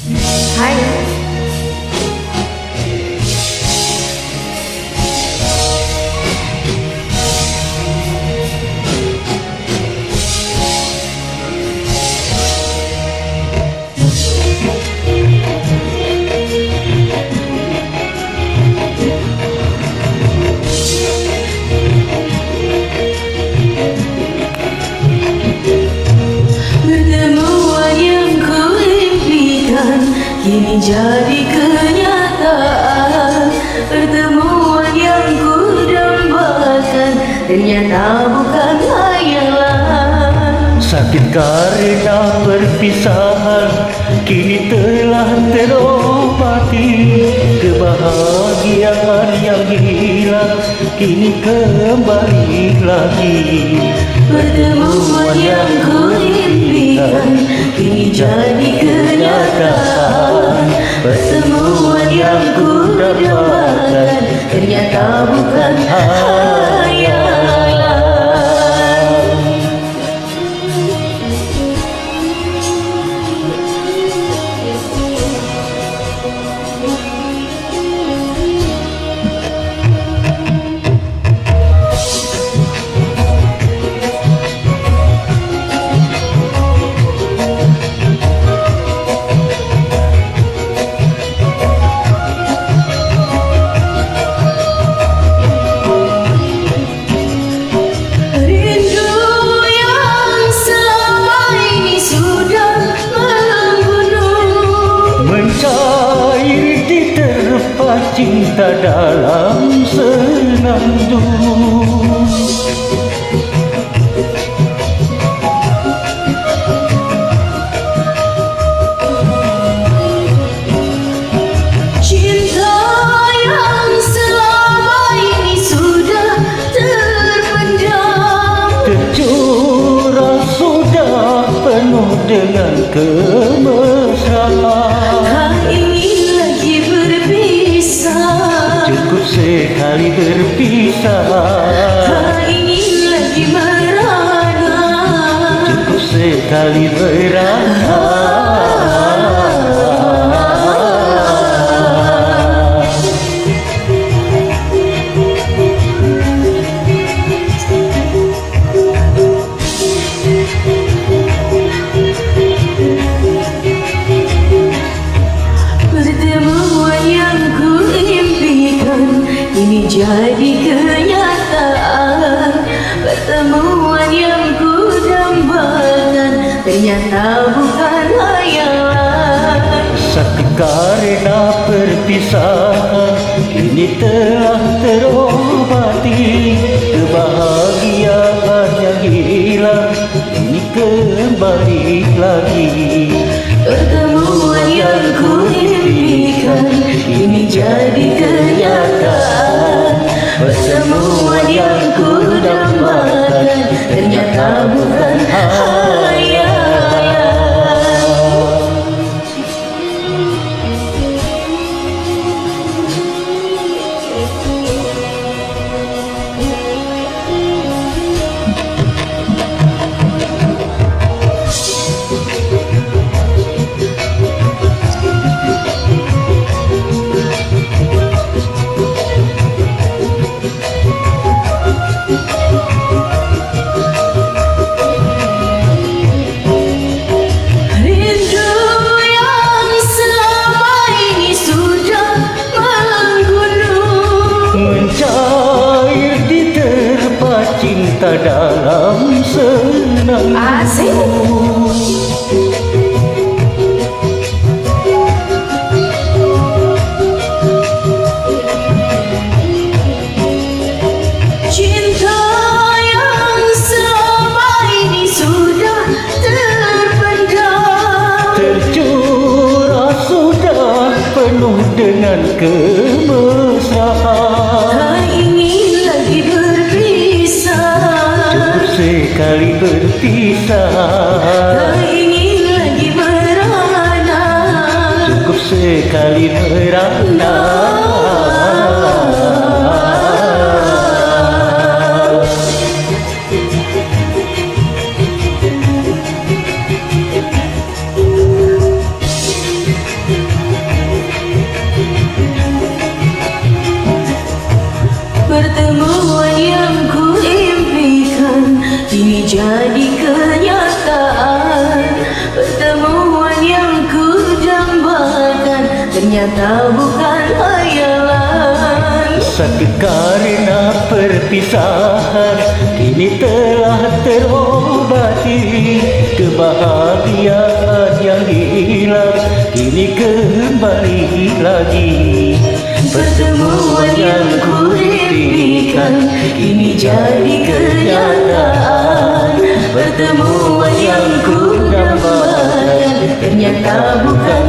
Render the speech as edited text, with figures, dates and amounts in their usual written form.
Hai. Pertemuan yang kuimpikan kini jadi kenyataan. Pertemuan yang kudambakan ternyata bukan hayalan. Sakit karena perpisahan kini telah terobati. Kebahagiaan yang hilang kini kembali lagi. Pertemuan yang kuimpikan kini jadi kenyataan. Pertemuan yang kudambakan ternyata bukan hayalan. Mencair di terpa cinta dalam senandung. Cinta yang selama ini sudah terpendam, Tercurah sudah penuh dengan kemesraan. tak ingin lagi berpisah, Cukup sekali berpisah, tak ingin lagi merana. cukup sekali merana. Pertemuan yang kuimpikan kini jadi kenyataan. Pertemuan yang kudambakan ternyata bukan hayalan. Sakit karena perpisahan kini telah terobati. Kebahagiaan yang hilang kini kembali lagi. Pertemuan yang kuimpikan kini jadi kenyataan. Pertemuan yang kudambakan ternyata bukan hayalan. Rindu yang selama ini sudah menggunung, Mencair di terpa cinta dalam senandung. asik. Cinta yang selama ini sudah terpendam, Tercurah sudah penuh dengan kemesraan. tak ingin lagi berpisah, Cukup sekali berpisah, tak ingin lagi merana. cukup sekali merana. ternyata bukan hayalan. Sakit karena perpisahan, kini telah terobati. Kebahagiaan yang hilang, kini kembali lagi. Pertemuan yang ku rindukan kini jadi kenyataan. Pertemuan yang ku dambakan ternyata bukan